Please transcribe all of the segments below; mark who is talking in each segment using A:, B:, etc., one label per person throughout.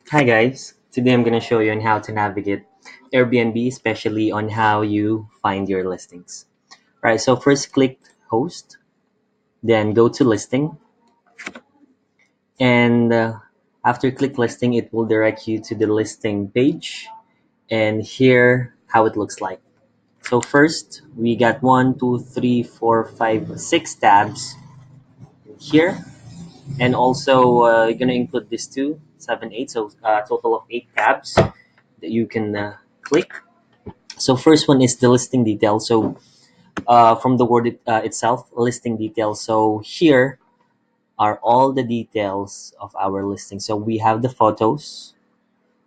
A: Hi guys, today I'm going to show you on how to navigate Airbnb, especially on how you find your listings. Right, so first click host, then go to listing, and after click listing, it will direct you to the listing page, and here how it looks like. So first, we got 1, 2, 3, 4, 5, 6 tabs here, and also you're going to include this two, 7, 8, so total of 8 tabs that you can click. So first one is the listing details. So from the word itself, listing details. So here are all the details of our listing. So we have the photos,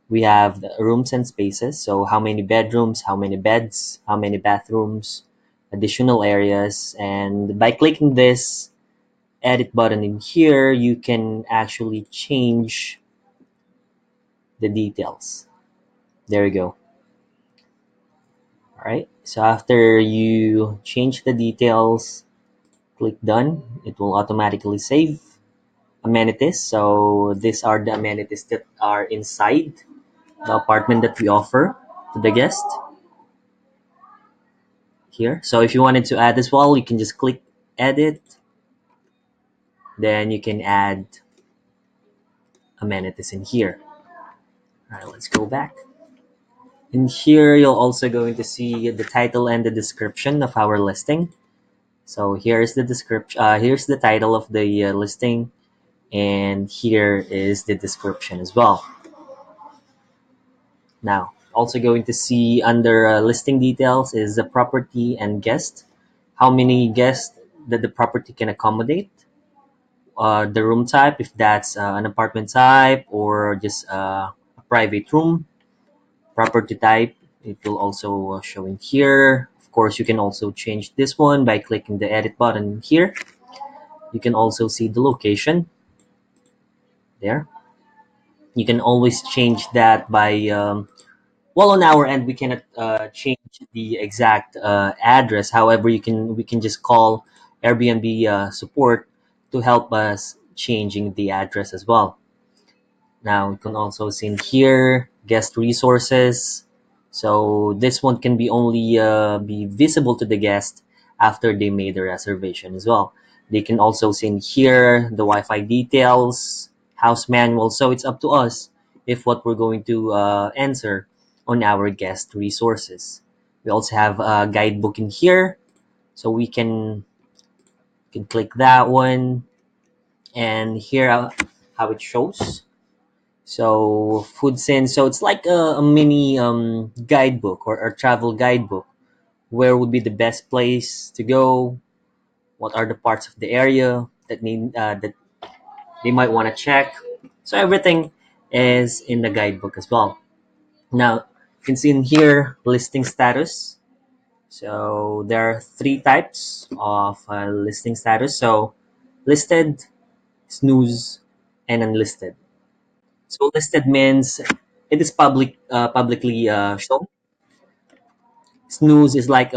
A: we have the rooms and spaces. So how many bedrooms, how many beds, how many bathrooms, additional areas. And by clicking this edit button in here, you can actually change the details. There you go. All right. So after you change the details, click done. It will automatically save amenities. So these are the amenities that are inside the apartment that we offer to the guest here. So if you wanted to add as well, you can just click edit. Then you can add amenities in here. All right, let's go back. In here, you're also going to see the title and the description of our listing. So here's the description. Here's the title of the listing, and here is the description as well. Now, also going to see under listing details is the property and guest. How many guests that the property can accommodate. The room type, if that's an apartment type or just a private room. Property type, it will also show in here. Of course, you can also change this one by clicking the edit button here. You can also see the location there. You can always change that by well, on our end, we cannot change the exact address. However, we can just call Airbnb support to help us changing the address as well. Now you can also see in here guest resources. So this one can be only be visible to the guest after they made the reservation as well. They can also see in here the Wi-Fi details, house manual. So it's up to us if what we're going to answer on our guest resources. We also have a guidebook in here, so we can click that one, and here how it shows. So food sense. So it's like a mini guidebook or a travel guidebook. Where would be the best place to go? What are the parts of the area that they might want to check? So everything is in the guidebook as well. Now you can see in here listing status. So there are three types of listing status. So listed, snooze, and unlisted. So listed means it is publicly shown. Snooze is like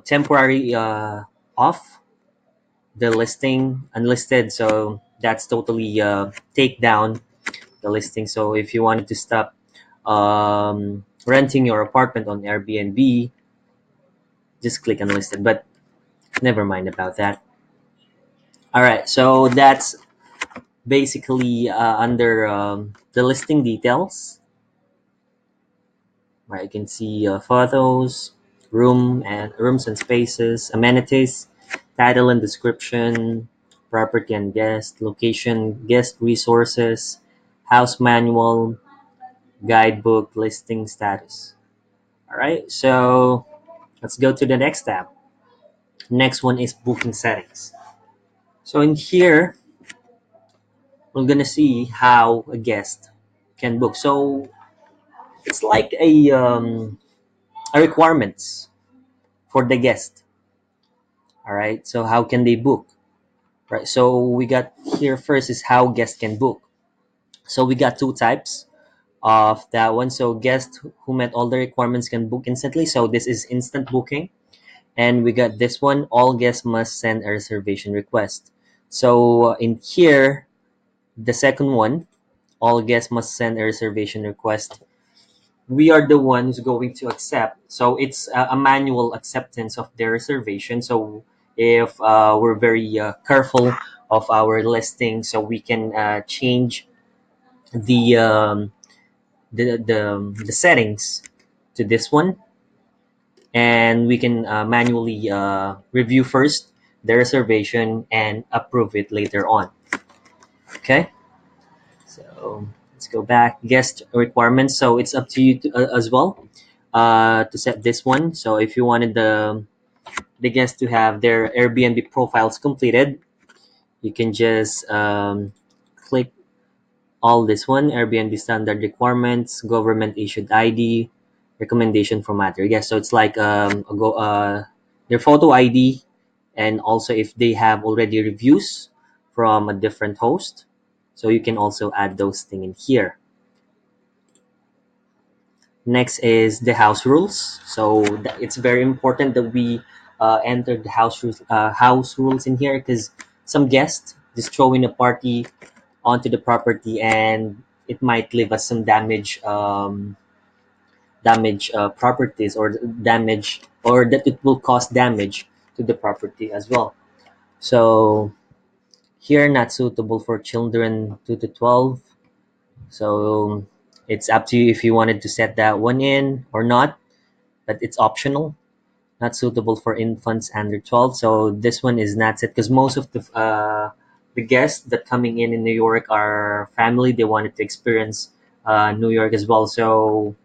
A: temporary off the listing. Unlisted, so that's totally take down the listing. So if you wanted to stop renting your apartment on Airbnb, just click unlisted. But never mind about that. All right, so that's basically under the listing details. Right, you can see photos, rooms and spaces, amenities, title and description, property and guest, location, guest resources, house manual, guidebook, listing status. All right, so let's go to the next tab. Next one is booking settings. So in here, we're gonna see how a guest can book. So it's like a requirements for the guest. All right, so how can they book? Right, so we got here first is how guests can book. So we got two types of that one. So guests who met all the requirements can book instantly. So this is instant booking. And we got this one, all guests must send a reservation request. So in here, the second one, All guests must send a reservation request. We are the ones going to accept. So it's a manual acceptance of their reservation. So if we're very careful of our listing, so we can change the, the settings to this one, and we can manually review first the reservation and approve it later on. Okay, so let's go back. Guest requirements. So it's up to you as well to set this one. So if you wanted the guests to have their Airbnb profiles completed, you can just click all this one: Airbnb standard requirements, government issued ID, recommendation for matter. Yes, so it's like their photo ID, and also if they have already reviews from a different host, so you can also add those things in here. Next is the house rules. So it's very important that we enter the house rules in here, because some guests just throwing a party onto the property, and it might leave us some damage properties, or damage, or that it will cause damage to the property as well. So here, not suitable for children 2 to 12. So it's up to you if you wanted to set that one in or not, but it's optional. Not suitable for infants under 12. So this one is not set, because most of the guests that coming in New York are family. They wanted to experience New York as well. So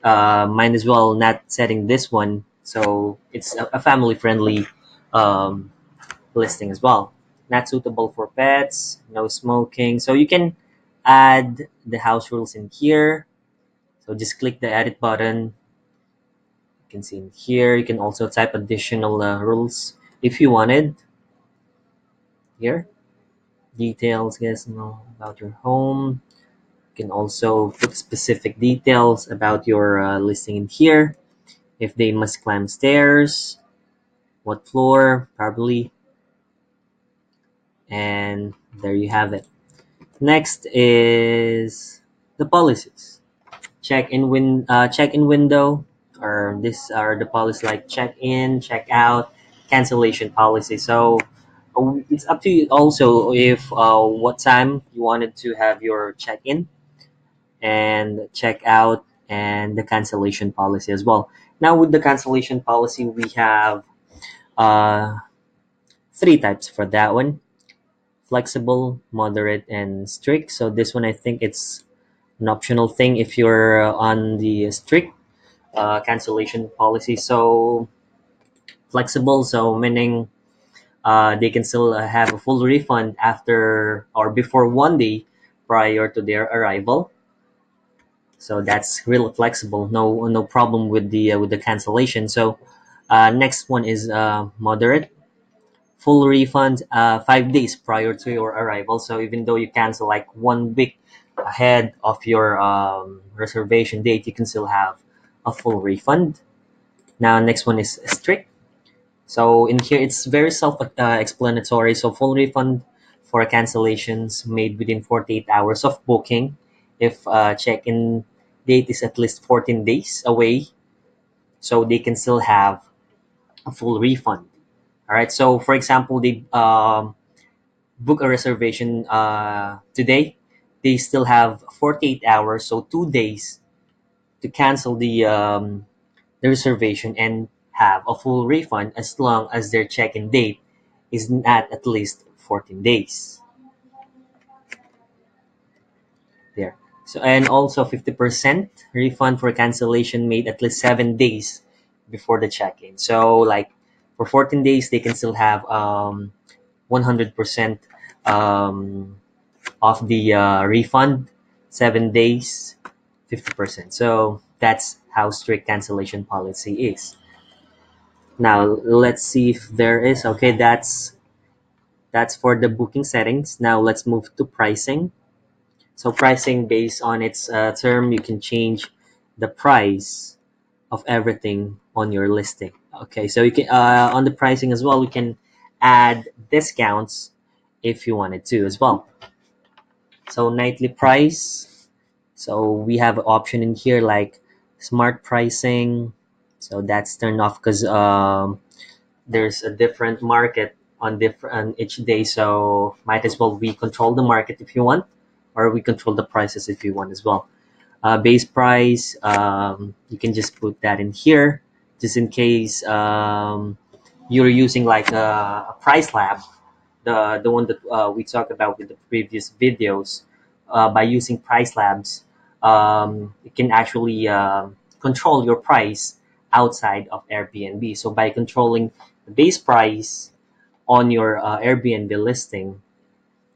A: might as well not setting this one. So it's a family friendly um, listing as well. Not suitable for pets. No smoking. So you can add the house rules in here. So just click the edit button. You can see in here. You can also type additional rules if you wanted. Here, details, yes, know about your home. You can also put specific details about your listing in here. If they must climb stairs, what floor, probably, and there you have it. Next is the policies. Check-in window, or these are the policies like check-in, check-out, cancellation policy. So it's up to you also if what time you wanted to have your check-in and check-out, and the cancellation policy as well. Now with the cancellation policy, we have uh, three types for that one: flexible, moderate, and strict. So this one, I think it's an optional thing if you're on the strict cancellation policy. So flexible, so meaning they can still have a full refund after or before 1 day prior to their arrival. So that's real flexible. No problem with the cancellation. So next one is moderate. Full refund 5 days prior to your arrival. So even though you cancel like 1 week ahead of your reservation date, you can still have a full refund. Now, next one is strict. So in here, it's very self-explanatory. So full refund for cancellations made within 48 hours of booking. If check-in date is at least 14 days away, so they can still have a full refund. All right. So for example, they book a reservation today, they still have 48 hours, so 2 days to cancel the reservation and have a full refund, as long as their check-in date is not at least 14 days. There. So, and also 50% refund for cancellation made at least 7 days before the check-in. So like for 14 days, they can still have 100% um, of the refund. 7 days, 50%. So that's how strict cancellation policy is. Now let's see if there is. Okay, that's for the booking settings. Now let's move to pricing. So pricing, based on its term, you can change the price of everything on your listing. Okay, so you can on the pricing as well, you can add discounts if you wanted to as well. So nightly price. So we have an option in here like smart pricing. So that's turned off because there's a different market on different on each day. So might as well we control the market if you want, or we control the prices if you want as well. Base price, you can just put that in here, just in case you're using like a price lab, the one that we talked about with the previous videos. By using price labs, it can actually control your price outside of Airbnb. So by controlling the base price on your Airbnb listing,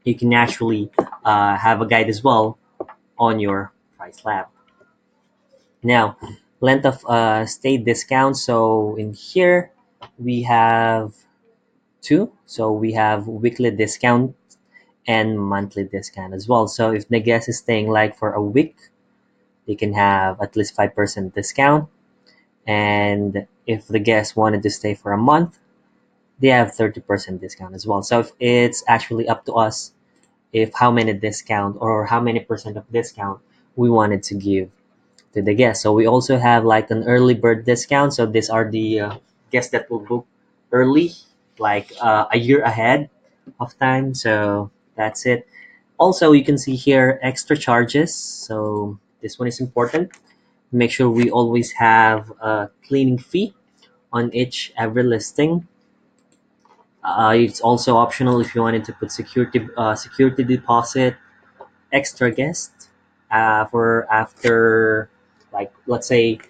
A: you can actually have a guide as well on your price lab. Now, length of stay discount. So in here, we have two. So we have weekly discount and monthly discount as well. So if the guest is staying like for a week, they can have at least 5% discount. And if the guest wanted to stay for a month, they have 30% discount as well. So if it's actually up to us if how many discount or how many percent of discount we wanted to give to the guests. So we also have like an early bird discount. So these are the guests that will book early, like a year ahead of time. So that's it. Also, you can see here extra charges. So this one is important. Make sure we always have a cleaning fee on each every listing. It's also optional if you wanted to put security deposit, extra guest for after, like let's say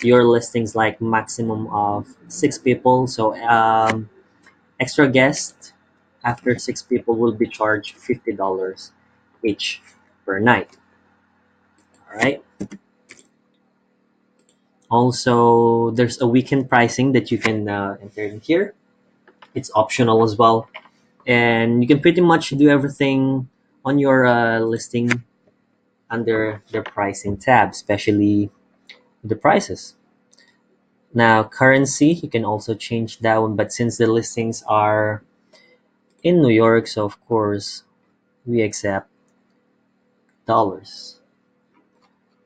A: your listings like maximum of 6 people. So extra guest after 6 people will be charged $50 each per night. All right. Also, there's a weekend pricing that you can enter in here. It's optional as well, and you can pretty much do everything on your listing under the pricing tab, especially the prices. Now, currency, you can also change that one, but since the listings are in New York, so of course we accept dollars.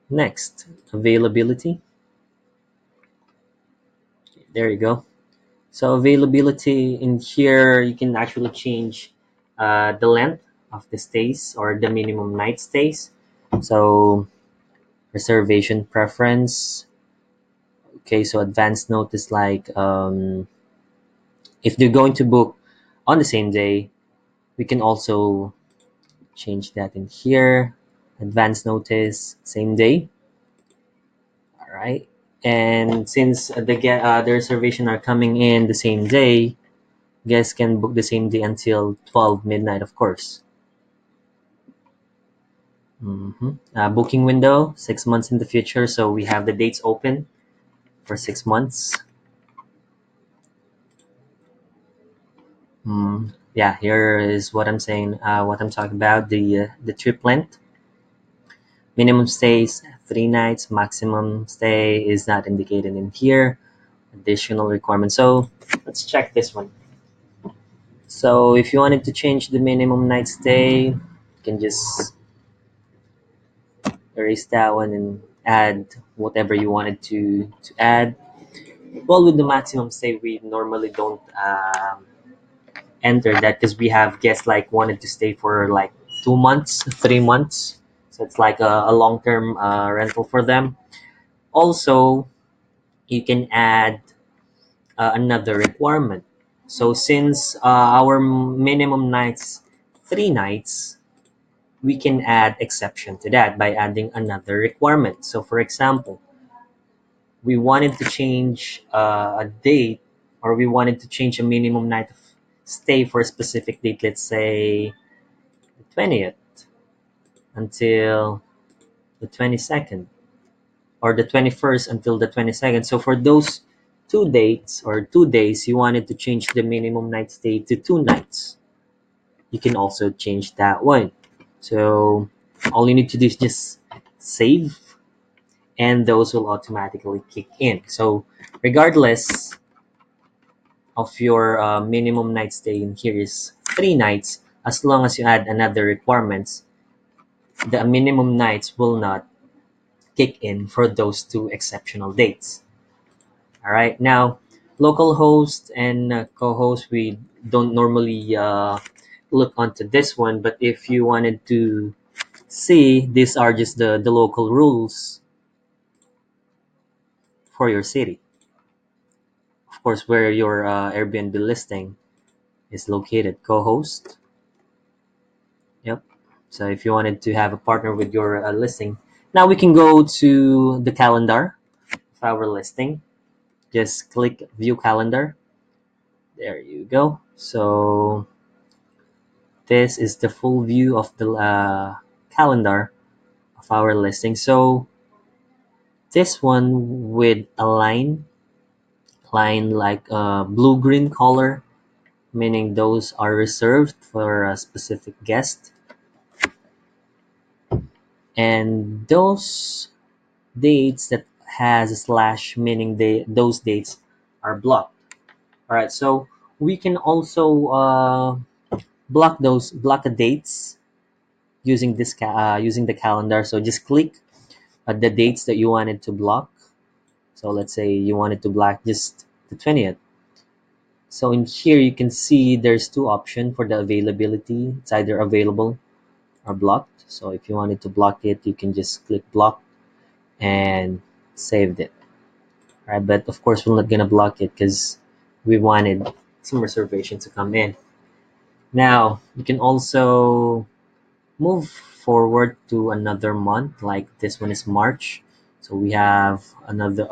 A: Next, availability. There you go. So availability in here, you can actually change the length of the stays or the minimum night stays. So reservation preference. Okay, so advance notice like if they're going to book on the same day, we can also change that in here. Advance notice, same day. All right. And since the reservation are coming in the same day, guests can book the same day until 12 midnight, of course. Booking window 6 months in the future, so we have the dates open for 6 months. Yeah, here is what I'm saying. What I'm talking about, the trip length. Minimum stays 3 nights. Maximum stay is not indicated in here. Additional requirements. So let's check this one. So if you wanted to change the minimum night stay, you can just erase that one and add whatever you wanted to add. Well, with the maximum stay, we normally don't enter that because we have guests like wanted to stay for like 2 months, 3 months. So it's like a long-term rental for them. Also, you can add another requirement. So since our minimum nights 3 nights, we can add exception to that by adding another requirement. So for example, we wanted to change a date, or we wanted to change a minimum night of stay for a specific date, let's say the 20th until the 22nd, or the 21st until the 22nd. So for those 2 dates or 2 days, you wanted to change the minimum night stay to 2 nights. You can also change that one. So all you need to do is just save, and those will automatically kick in. So regardless of your minimum night stay in here is 3 nights, as long as you add another requirements, the minimum nights will not kick in for those two exceptional dates. All right. Now, local host and co-host, we don't normally look onto this one, but if you wanted to see, these are just the local rules for your city. Of course, where your Airbnb listing is located. Co-host. Yep. So if you wanted to have a partner with your listing, now we can go to the calendar of our listing. Just click view calendar. There you go. So this is the full view of the calendar of our listing. So this one with a line like a blue-green color, meaning those are reserved for a specific guest. And those dates that has a slash, meaning those dates are blocked. All right, so we can also block the dates using using the calendar. So just click the dates that you wanted to block. So let's say you wanted to block just the 20th. So in here you can see there's two options for the availability. It's either available or blocked. So if you wanted to block it, you can just click block and saved it. Right, but of course we're not gonna block it because we wanted some reservations to come in. Now you can also move forward to another month, like this one is March. So we have another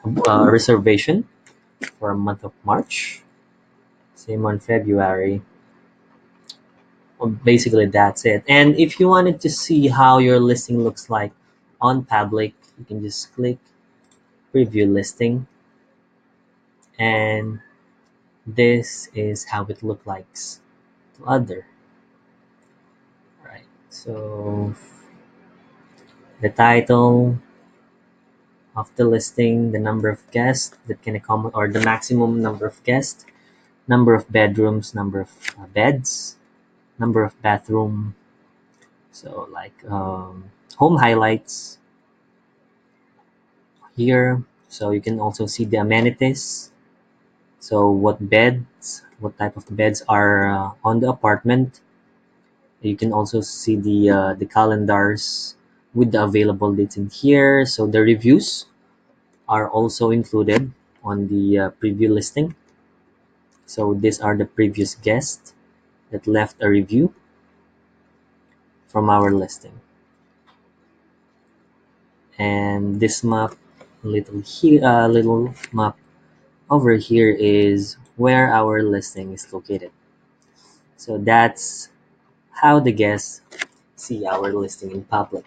A: reservation for a month of March. Same on February. Well, basically, that's it. And if you wanted to see how your listing looks like on public, you can just click preview listing, and this is how it looks like to other. Right. So the title of the listing, the number of guests that can accommodate, or the maximum number of guests, number of bedrooms, number of beds, number of bathroom. So like home highlights here. So you can also see the amenities. So what type of beds are on the apartment. You can also see the calendars with the available dates in here. So the reviews are also included on the preview listing. So these are the previous guests that left a review from our listing. And this map, little map over here is where our listing is located. So that's how the guests see our listing in public.